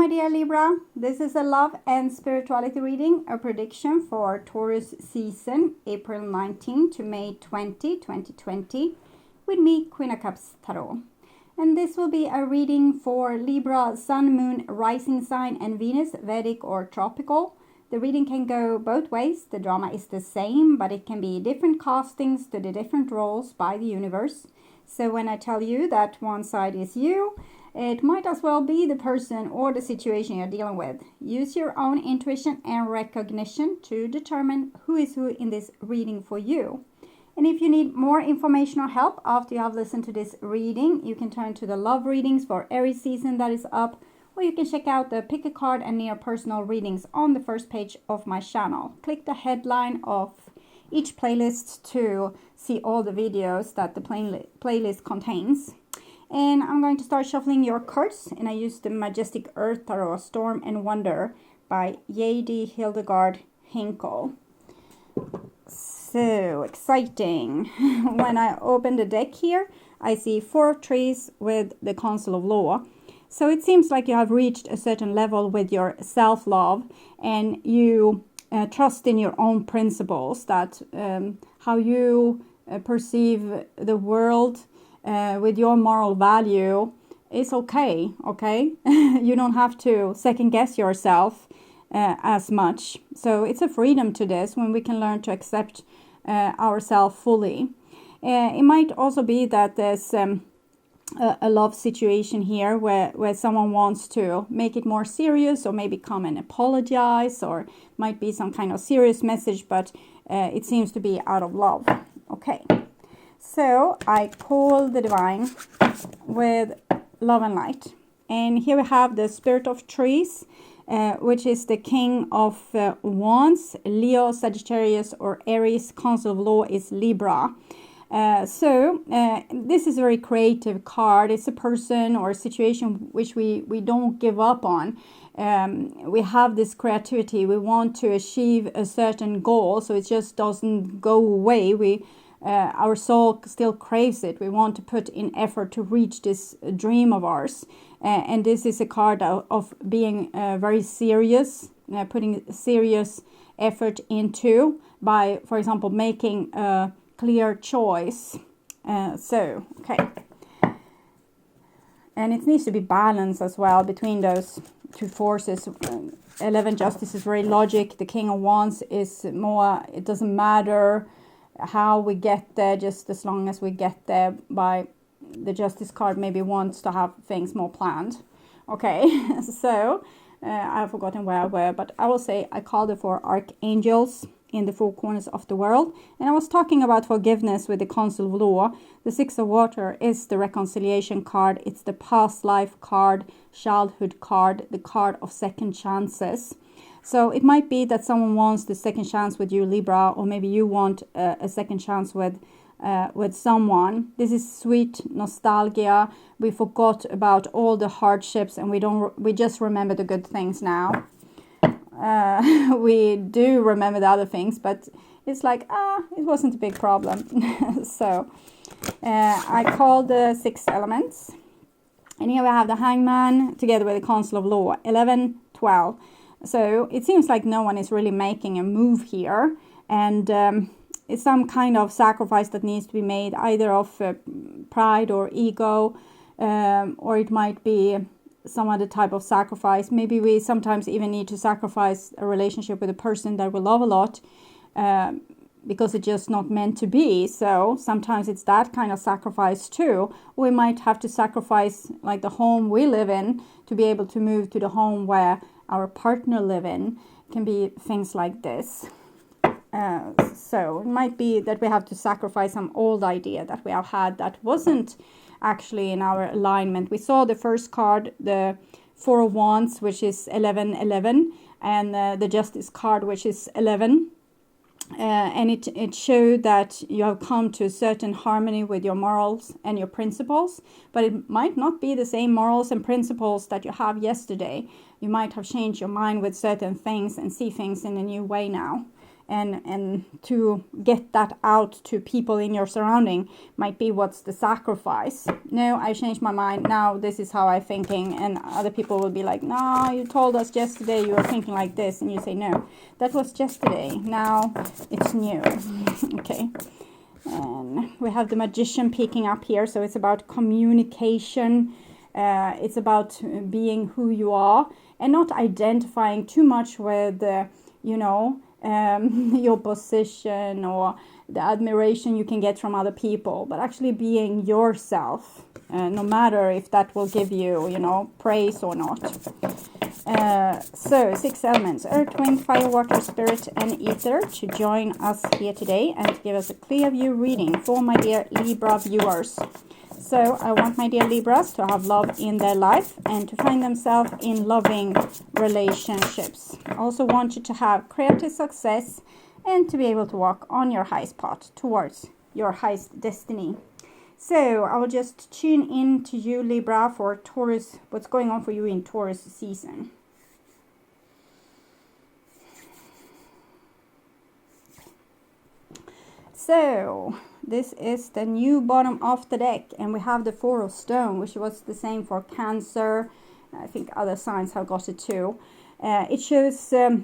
my dear Libra. This is a love and spirituality reading, a prediction for Taurus season, April 19 to May 20, 2020, with me, Queen of Cups Tarot. And this will be a reading for Libra, Sun, Moon, Rising Sign, and Venus, Vedic or Tropical. The reading can go both ways. The drama is the same, but it can be different castings to the different roles by the universe. So when I tell you that one side is you, it might as well be the person or the situation you're dealing with. Use your own intuition and recognition to determine who is who in this reading for you. And if you need more information or help after you have listened to this reading, you can turn to the love readings for Aries season that is up, or you can check out the pick a card and near personal readings on the first page of my channel. Click the headline of each playlist to see all the videos that the playlist contains. And I'm going to start shuffling your cards, and I use the Majestic Earth Tarot, Storm and Wonder by HILDEGARD, HINKEL. So exciting. When I open the deck here, I see 4 of trees with the Council of Law. So it seems like you have reached a certain level with your self-love, and you trust in your own principles, that how you perceive the world with your moral value is okay. You don't have to second guess yourself as much. So it's a freedom to this when we can learn to accept ourselves fully. It might also be that there's a love situation here where someone wants to make it more serious, or maybe come and apologize, or might be some kind of serious message, but it seems to be out of love. Okay, so I call the divine with love and light, and here we have the Spirit of Trees, which is the King of Wands, Leo, Sagittarius or Aries. Council of Law is Libra. So this is a very creative card. It's a person or a situation which we don't give up on. We have this creativity. We want to achieve a certain goal, so it just doesn't go away. Our soul still craves it. We want to put in effort to reach this dream of ours. And this is a card of being very serious, putting serious effort into by, for example, making a clear choice. Okay. And it needs to be balanced as well between those two forces. 11 Justice is very logic. The King of Wands is more, it doesn't matter how we get there, just as long as we get there. By the Justice card maybe wants to have things more planned. Okay, so I've forgotten where I were, but I will say I called it for archangels in the 4 corners of the world. And I was talking about forgiveness with the Council of Law. The 6 of Water is the reconciliation card. It's the past life card, childhood card, the card of second chances. So it might be that someone wants the second chance with you, Libra, or maybe you want a second chance with someone. This is sweet nostalgia. We forgot about all the hardships, and we just remember the good things now. We do remember the other things, but it's like, it wasn't a big problem. So I call the 6 elements, and here we have the Hangman together with the Council of Law, 11, 12. So it seems like no one is really making a move here, and it's some kind of sacrifice that needs to be made, either of pride or ego, or it might be some other type of sacrifice. Maybe we sometimes even need to sacrifice a relationship with a person that we love a lot, because it's just not meant to be. So sometimes it's that kind of sacrifice too. We might have to sacrifice like the home we live in to be able to move to the home where our partner live in. It can be things like this. So it might be that we have to sacrifice some old idea that we have had that wasn't actually in our alignment. We saw the first card, the 4 of Wands, which is 11, 11, and the Justice card, which is 11. And it showed that you have come to a certain harmony with your morals and your principles, but it might not be the same morals and principles that you have yesterday. You might have changed your mind with certain things and see things in a new way now. and to get that out to people in your surrounding might be what's the sacrifice. No, I changed my mind, now this is how I'm thinking, and other people will be like, no, you told us yesterday you were thinking like this, and you say, no, that was yesterday, now it's new. Okay. And we have the Magician peeking up here, so it's about communication. It's about being who you are and not identifying too much with, you know, your position or the admiration you can get from other people, but actually being yourself, no matter if that will give you, you know, praise or not. So 6 elements, earth, wind, fire, water, spirit and ether, to join us here today and give us a clear view reading for my dear Libra viewers. So I want my dear Libras to have love in their life and to find themselves in loving relationships. I also want you to have creative success and to be able to walk on your highest path towards your highest destiny. So I will just tune in to you, Libra, for Taurus, what's going on for you in Taurus season. So this is the new bottom of the deck, and we have the Four of Stone, which was the same for Cancer. I think other signs have got it too. It shows the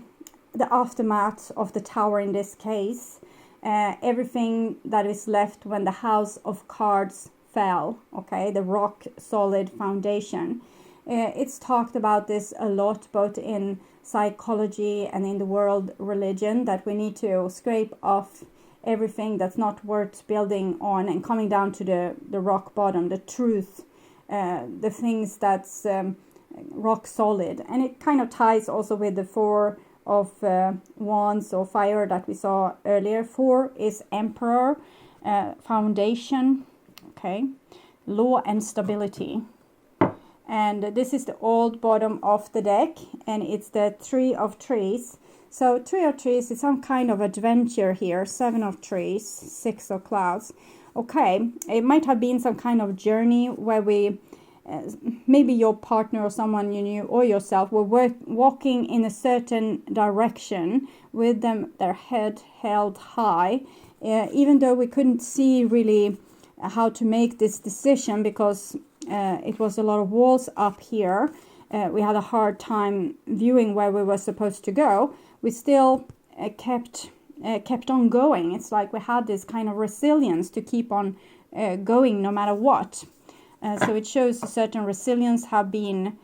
aftermath of the Tower in this case. Everything that is left when the House of Cards fell, okay, the rock solid foundation. It's talked about this a lot, both in psychology and in the world religion, that we need to scrape off everything that's not worth building on and coming down to the rock bottom, the truth, the things that's rock solid. And it kind of ties also with the Four of Wands or fire that we saw earlier. 4 is Emperor, foundation, okay, law and stability. And this is the old bottom of the deck, and it's the 3 of Trees. So 3 of Trees is some kind of adventure here. 7 of Trees, 6 of Clouds. Okay, it might have been some kind of journey where we, maybe your partner or someone you knew or yourself were walking in a certain direction with their head held high, even though we couldn't see really how to make this decision because it was a lot of walls up here. We had a hard time viewing where we were supposed to go. We still kept on going. It's like we had this kind of resilience to keep on going no matter what. So it shows a certain resilience have been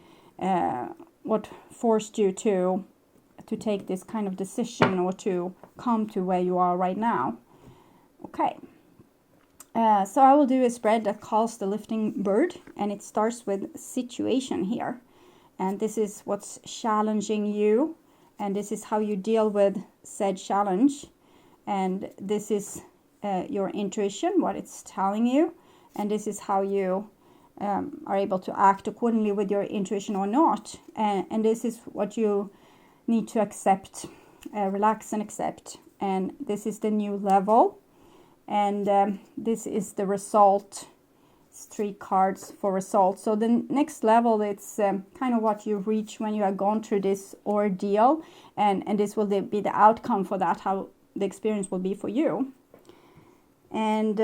what forced you to take this kind of decision or to come to where you are right now. Okay. So I will do a spread that calls the lifting bird, and it starts with situation here. And this is what's challenging you, and this is how you deal with said challenge. And this is your intuition, what it's telling you. And this is how you are able to act accordingly with your intuition or not. And this is what you need to accept, relax and accept. And this is the new level. And this is the result. It's 3 cards for result. So the next level, it's kind of what you reach when you have gone through this ordeal. And this will be the outcome for that, how the experience will be for you. And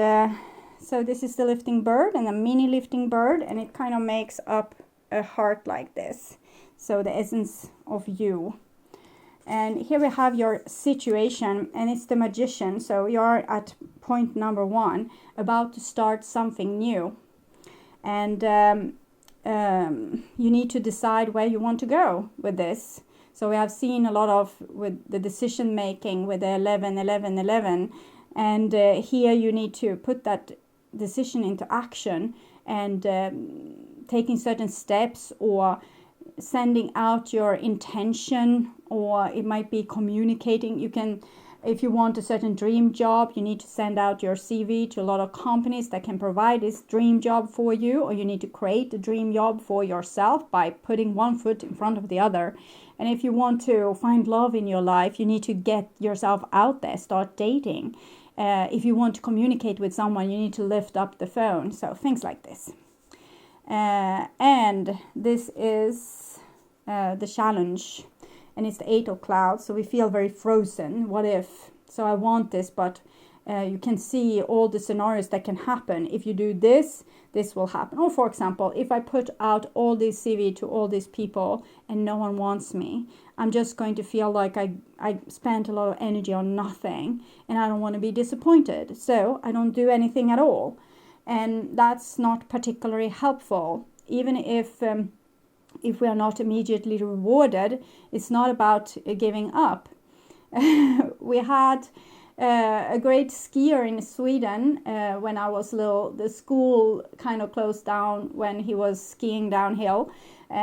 so this is the lifting bird and a mini lifting bird, and it kind of makes up a heart like this. So the essence of you. And here we have your situation, and it's the Magician. So you're at point number 1, about to start something new. And you need to decide where you want to go with this. So we have seen a lot of with the decision making with the 11, 11, 11. And here you need to put that decision into action and taking certain steps or sending out your intention, or it might be communicating. You can, if you want a certain dream job, you need to send out your CV to a lot of companies that can provide this dream job for you, or you need to create a dream job for yourself by putting one foot in front of the other. And if you want to find love in your life, you need to get yourself out there, start dating. If you want to communicate with someone, you need to lift up the phone. So things like this. And this is the challenge. and it's the 8 of clouds, so we feel very frozen. What if? So I want this, but you can see all the scenarios that can happen. If you do this, this will happen. Or for example, if I put out all this CV to all these people and no one wants me, I'm just going to feel like I spent a lot of energy on nothing, and I don't want to be disappointed. So I don't do anything at all. And that's not particularly helpful. Even if we are not immediately rewarded, it's not about giving up. We had a great skier in Sweden when I was little. The school kind of closed down when he was skiing downhill. He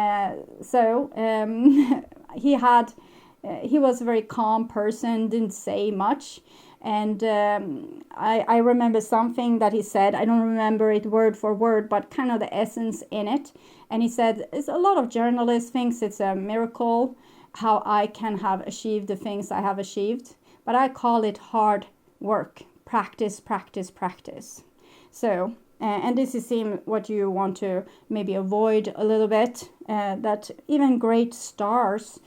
was a very calm person, didn't say much. And I remember something that he said. I don't remember it word for word, but kind of the essence in it. And he said, it's a lot of journalists thinks it's a miracle how I can have achieved the things I have achieved. But I call it hard work, practice, practice, practice. So, and this is what you want to maybe avoid a little bit, that even great stars,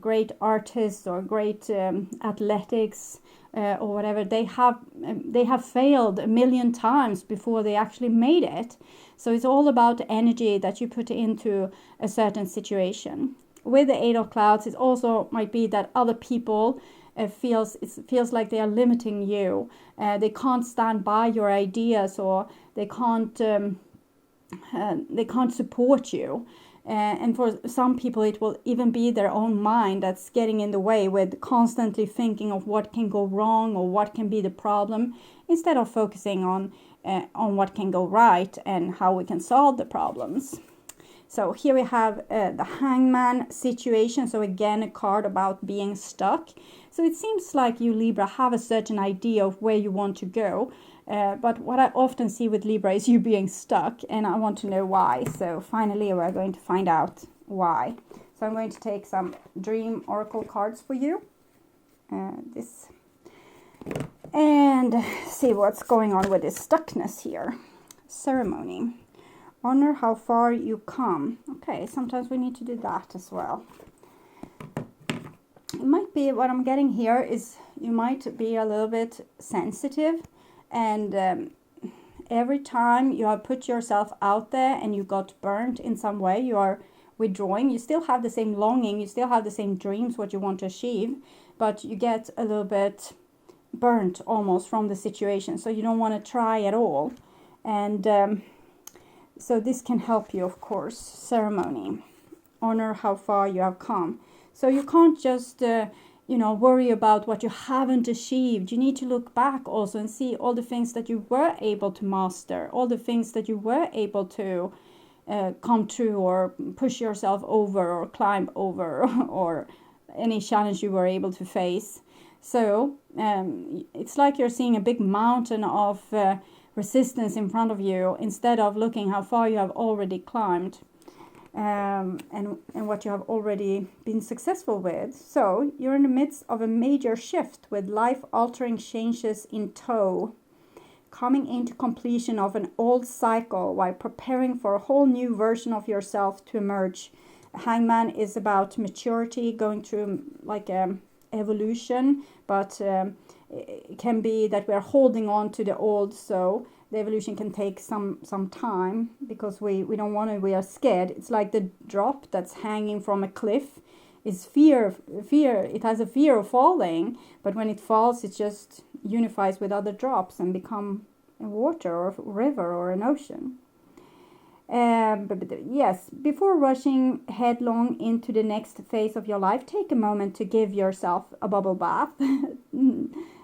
great artists or great athletics or whatever, they have failed a million times before they actually made it. So it's all about the energy that you put into a certain situation. With the 8 of clouds, it also might be that other people it feels like they are limiting you. They can't stand by your ideas, or they can't support you. And for some people, it will even be their own mind that's getting in the way with constantly thinking of what can go wrong or what can be the problem, instead of focusing on what can go right and how we can solve the problems. So here we have the hangman situation. So again, a card about being stuck. So it seems like you, Libra, have a certain idea of where you want to go. But what I often see with Libra is you being stuck, and I want to know why. So finally, we're going to find out why. So I'm going to take some dream oracle cards for you. And see what's going on with this stuckness here. Ceremony. Honor how far you come. Okay, sometimes we need to do that as well. It might be, what I'm getting here is you might be a little bit sensitive, and every time you have put yourself out there and you got burnt in some way, you are withdrawing. You still have the same longing, you still have the same dreams, what you want to achieve, but you get a little bit burnt almost from the situation, so you don't want to try at all. And so this can help you, of course. Ceremony. Honor how far you have come. So you can't just, worry about what you haven't achieved. You need to look back also and see all the things that you were able to master, all the things that you were able to come through or push yourself over or climb over or any challenge you were able to face. So it's like you're seeing a big mountain of resistance in front of you, instead of looking how far you have already climbed and what you have already been successful with. So you're in the midst of a major shift with life-altering changes in tow, coming into completion of an old cycle while preparing for a whole new version of yourself to emerge. Hangman is about maturity, going through like evolution, but it can be that we are holding on to the old, so the evolution can take some time because we don't want to, we are scared. It's like the drop that's hanging from a cliff is fear. It has a fear of falling, but when it falls, it just unifies with other drops and become a water or a river or an ocean. But yes, before rushing headlong into the next phase of your life, take a moment to give yourself a bubble bath.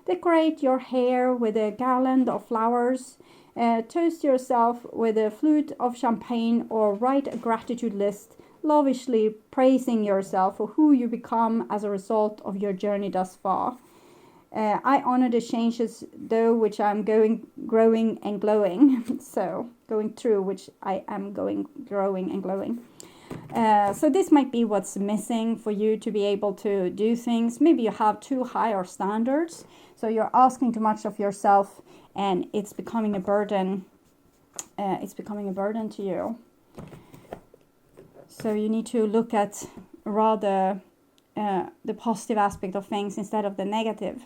Decorate your hair with a garland of flowers. Toast yourself with a flute of champagne, or write a gratitude list, lavishly praising yourself for who you become as a result of your journey thus far. I honor the changes, though, which I'm growing and glowing. So, going through which I am growing and glowing. So this might be what's missing for you to be able to do things. Maybe you have too higher standards, so you're asking too much of yourself, and it's becoming a burden. It's becoming a burden to you. So you need to look at rather the positive aspect of things instead of the negative.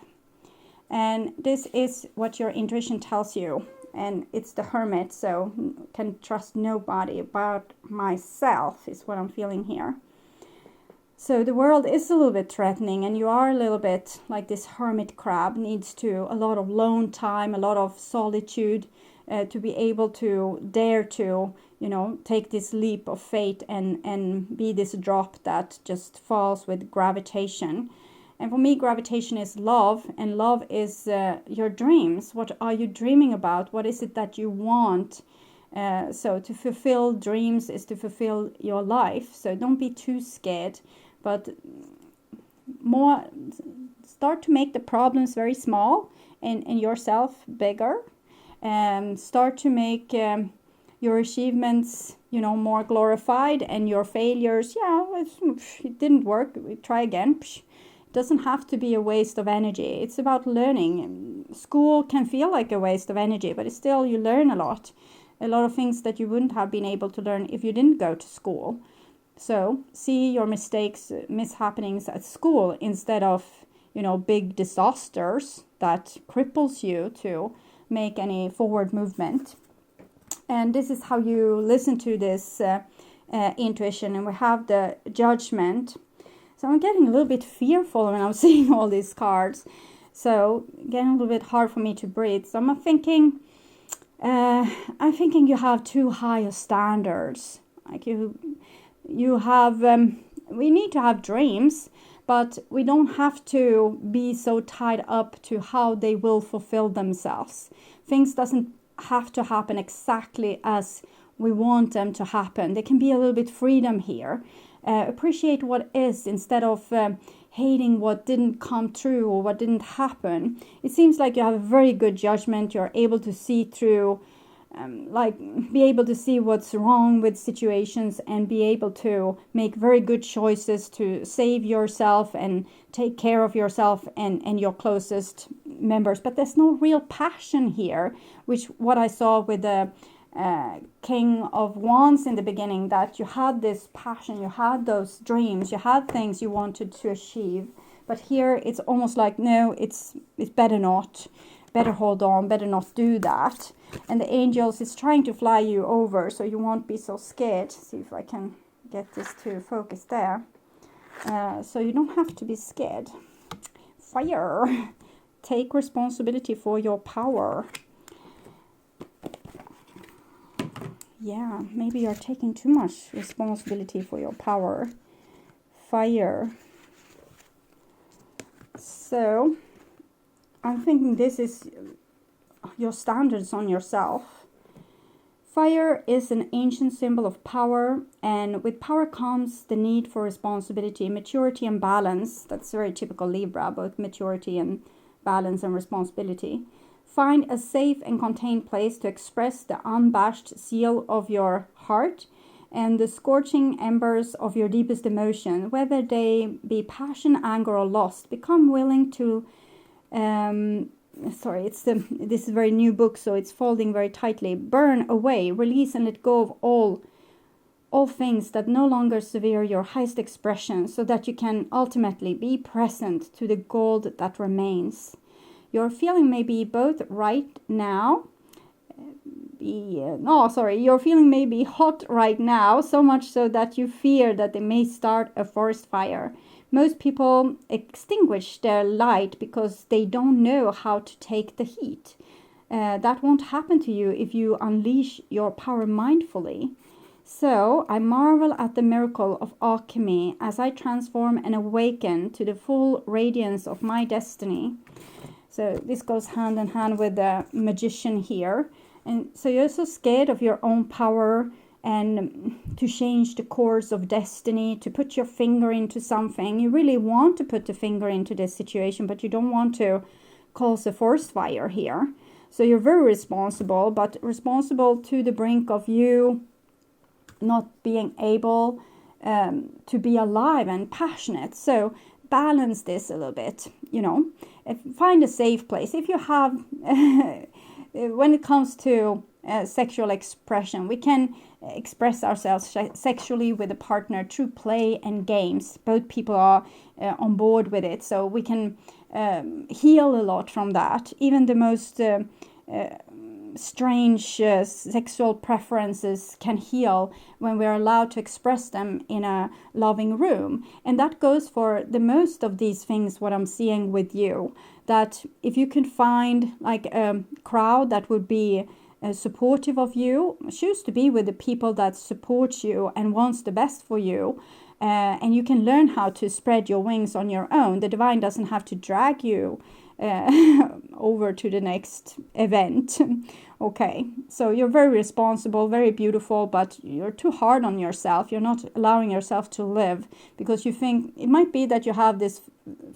And this is what your intuition tells you. And it's the Hermit, so can trust nobody but myself is what I'm feeling here. So the world is a little bit threatening, and you are a little bit like this hermit crab, needs to a lot of alone time, a lot of solitude to be able to dare to, you know, take this leap of faith and be this drop that just falls with gravitation. And for me, gravitation is love, and love is your dreams. What are you dreaming about? What is it that you want? So to fulfill dreams is to fulfill your life. So don't be too scared, but more start to make the problems very small and yourself bigger. Start to make your achievements, you know, more glorified, and your failures, yeah, it didn't work, we try again. Doesn't have to be a waste of energy. It's about learning. School can feel like a waste of energy, but it's still, you learn a lot of things that you wouldn't have been able to learn if you didn't go to school. So see your mistakes, mishappenings at school instead of, you know, big disasters that cripples you to make any forward movement. And this is how you listen to this intuition. And we have the Judgment. So I'm getting a little bit fearful when I'm seeing all these cards. So getting a little bit hard for me to breathe. So I'm thinking you have too high a standards. Like you have, we need to have dreams, but we don't have to be so tied up to how they will fulfill themselves. Things doesn't have to happen exactly as we want them to happen. There can be a little bit freedom here. Appreciate what is instead of hating what didn't come true or what didn't happen. It seems like you have a very good judgment. You're able to see through, be able to see what's wrong with situations and be able to make very good choices to save yourself and take care of yourself and your closest members. But there's no real passion here, which what I saw with the King of Wands in the beginning, that you had this passion, you had those dreams, you had things you wanted to achieve. But here it's almost like, no, it's better not, better hold on, better not do that. And the angels is trying to fly you over so you won't be so scared. See if I can get this to focus there. So you don't have to be scared. Fire. Take responsibility for your power. Yeah, maybe you're taking too much responsibility for your power. Fire. So, I'm thinking this is your standards on yourself. Fire is an ancient symbol of power, and with power comes the need for responsibility, maturity and balance. That's very typical Libra, both maturity and balance and responsibility. Find a safe and contained place to express the unabashed zeal of your heart and the scorching embers of your deepest emotion, whether they be passion, anger, or lust. Become willing to, this is a very new book, so it's folding very tightly. Burn away, release and let go of all things that no longer sever your highest expression, so that you can ultimately be present to the gold that remains. Your feeling may be both right now, your feeling may be hot right now, so much so that you fear that they may start a forest fire. Most people extinguish their light because they don't know how to take the heat. That won't happen to you if you unleash your power mindfully. So I marvel at the miracle of alchemy as I transform and awaken to the full radiance of my destiny. So this goes hand in hand with the magician here. And so you're so scared of your own power and to change the course of destiny, to put your finger into something. You really want to put the finger into this situation, but you don't want to cause a forest fire here. So you're very responsible, but responsible to the brink of you not being able to be alive and passionate. So balance this a little bit, find a safe place. If you have, when it comes to sexual expression. We can express ourselves sexually with a partner through play and games. Both people are on board with it, so we can heal a lot from that. Even the most strange sexual preferences can heal when we're allowed to express them in a loving room. And that goes for the most of these things, what I'm seeing with you, that if you can find like a crowd that would be supportive of you, choose to be with the people that support you and wants the best for you. And you can learn how to spread your wings on your own. The divine doesn't have to drag you over to the next event. Okay, so you're very responsible, very beautiful, but you're too hard on yourself. You're not allowing yourself to live because you think it might be that you have this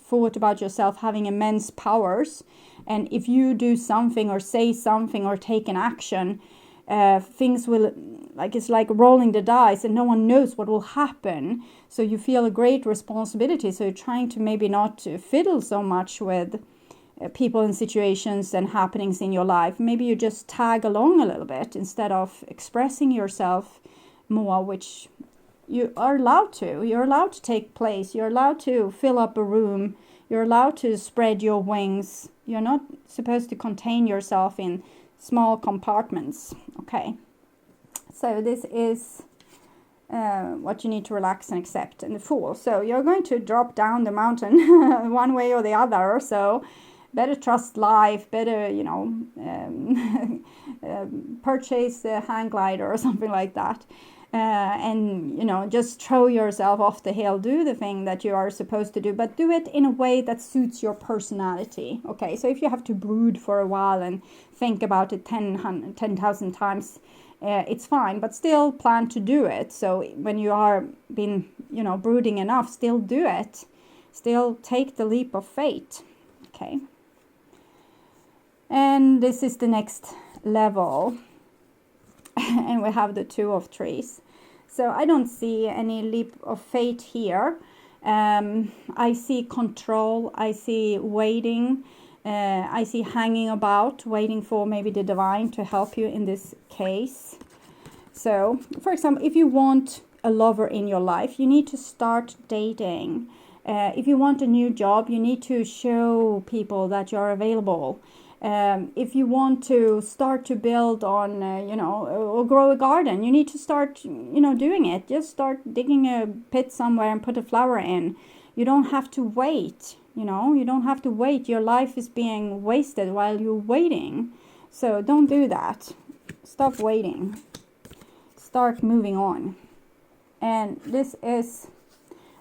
thought about yourself having immense powers, and if you do something or say something or take an action, things will, like, it's like rolling the dice and no one knows what will happen. So you feel a great responsibility, so you're trying to maybe not fiddle so much with people and situations and happenings in your life. Maybe you just tag along a little bit instead of expressing yourself more, which you are allowed to. You're allowed to take place. You're allowed to fill up a room. You're allowed to spread your wings. You're not supposed to contain yourself in small compartments. Okay, so this is what you need to relax and accept in the Fool. So you're going to drop down the mountain one way or the other, so better trust life, better, you know, purchase a hang glider or something like that. And, you know, just throw yourself off the hill, do the thing that you are supposed to do, but do it in a way that suits your personality. Okay, so if you have to brood for a while and think about it 10,000 times, it's fine, but still plan to do it. So when you are been, you know, brooding enough, still do it. Still take the leap of faith. Okay. And this is the next level. And we have the Two of Trees. So I don't see any leap of faith here. I see control. I see waiting. I see hanging about, waiting for maybe the divine to help you in this case. So, for example, if you want a lover in your life, you need to start dating. If you want a new job, you need to show people that you're available. If you want to start to build on, you know, or grow a garden, you need to start, you know, doing it. Just start digging a pit somewhere and put a flower in. You don't have to wait, you know, you don't have to wait. Your life is being wasted while you're waiting. So don't do that. Stop waiting. Start moving on. And this is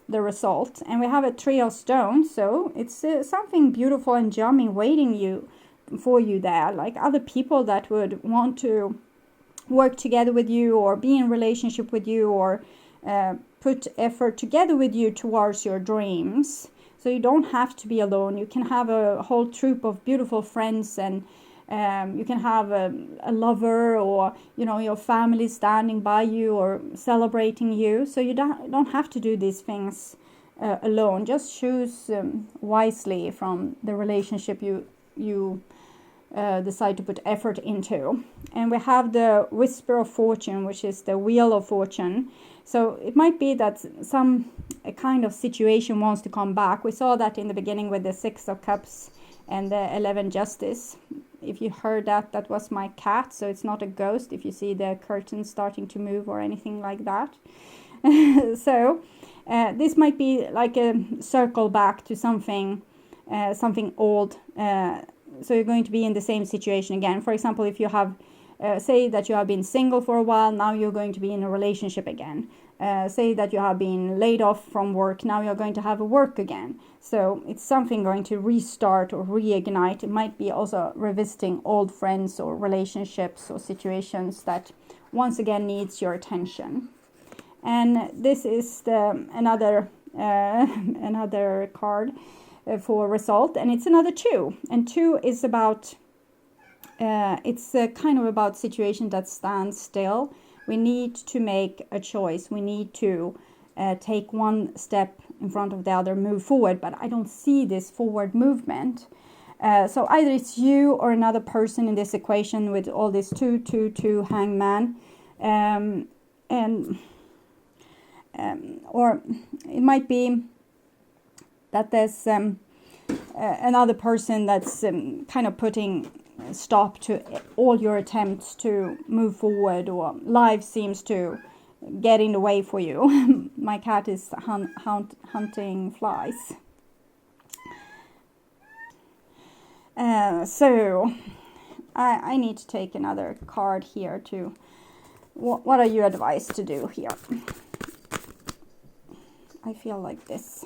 the result. And we have a Three of Stones. So it's something beautiful and yummy waiting for you there, like other people that would want to work together with you or be in relationship with you or put effort together with you towards your dreams. So you don't have to be alone. You can have a whole troop of beautiful friends, and you can have a lover, or, you know, your family standing by you or celebrating you. So you don't have to do these things alone. Just choose wisely from the relationship you decide to put effort into. And we have the Whisper of Fortune, which is the Wheel of Fortune. So it might be that a kind of situation wants to come back. We saw that in the beginning with the Six of Cups and the 11 Justice. If you heard that, that was my cat, so it's not a ghost if you see the curtain starting to move or anything like that. So this might be like a circle back to something old. So you're going to be in the same situation again. For example, if you have, say that you have been single for a while, now you're going to be in a relationship again. Say that you have been laid off from work, now you're going to have a work again. So it's something going to restart or reignite. It might be also revisiting old friends or relationships or situations that once again needs your attention. And this is another card for result, and it's another Two, and Two is about it's kind of about situation that stands still. We need to make a choice. We need to take one step in front of the other, move forward, but I don't see this forward movement. So either it's you or another person in this equation with all this 2, 2, 2 hangman. Or it might be that there's another person that's kind of putting a stop to all your attempts to move forward, or life seems to get in the way for you. My cat is hunting flies. So I need to take another card here to, what are you advised to do here? I feel like this.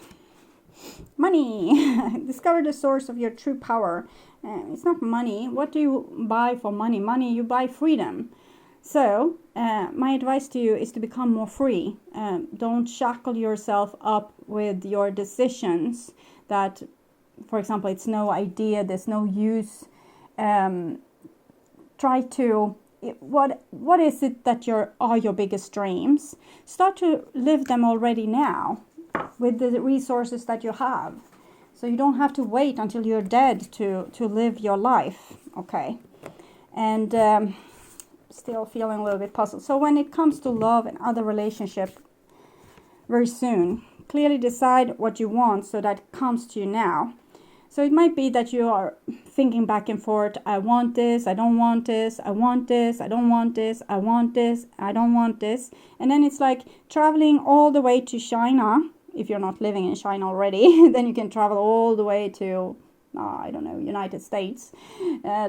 Money. Discover the source of your true power. It's not money. What do you buy for money? Money, you buy freedom. So my advice to you is to become more free. Don't shackle yourself up with your decisions that, for example, it's no idea, there's no use. Try to, what is it that are your biggest dreams? Start to live them already now with the resources that you have. So you don't have to wait until you're dead to live your life, okay? And still feeling a little bit puzzled. So when it comes to love and other relationship, very soon, clearly decide what you want so that it comes to you now. So it might be that you are thinking back and forth, I want this, I don't want this, I want this, I don't want this, I want this, I don't want this. And then it's like traveling all the way to China. If you're not living in China already, then you can travel all the way to, I don't know, United States.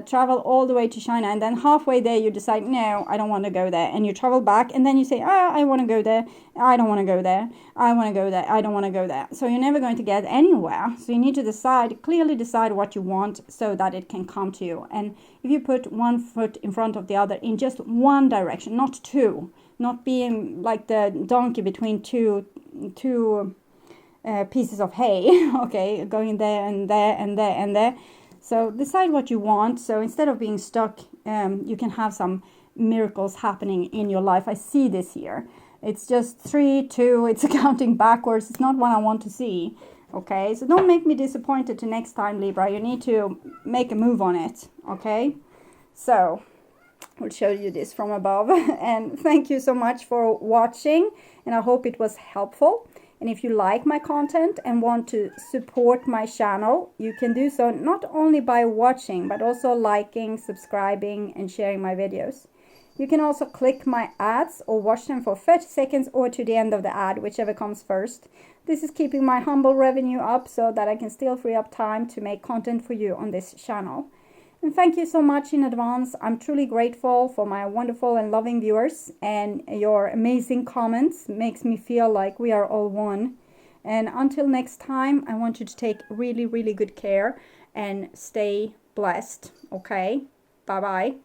Travel all the way to China, and then halfway there you decide, no, I don't want to go there. And you travel back, and then you say, I want to go there, I don't want to go there, I want to go there, I don't want to go there. So you're never going to get anywhere. So you need to clearly decide what you want so that it can come to you. And if you put one foot in front of the other in just one direction, not two, not being like the donkey between two pieces of hay, okay, going there and there and there and there. So decide what you want. So instead of being stuck, you can have some miracles happening in your life. I see this here. It's just 3, 2, it's counting backwards. It's not what I want to see, okay? So don't make me disappointed to next time, Libra. You need to make a move on it, okay? So I'll show you this from above. And thank you so much for watching, and I hope it was helpful. And if you like my content and want to support my channel, you can do so not only by watching, but also liking, subscribing, and sharing my videos. You can also click my ads or watch them for 30 seconds or to the end of the ad, whichever comes first. This is keeping my humble revenue up so that I can still free up time to make content for you on this channel. And thank you so much in advance. I'm truly grateful for my wonderful and loving viewers, and your amazing comments makes me feel like we are all one. And until next time, I want you to take really, really good care and stay blessed. Okay? Bye-bye.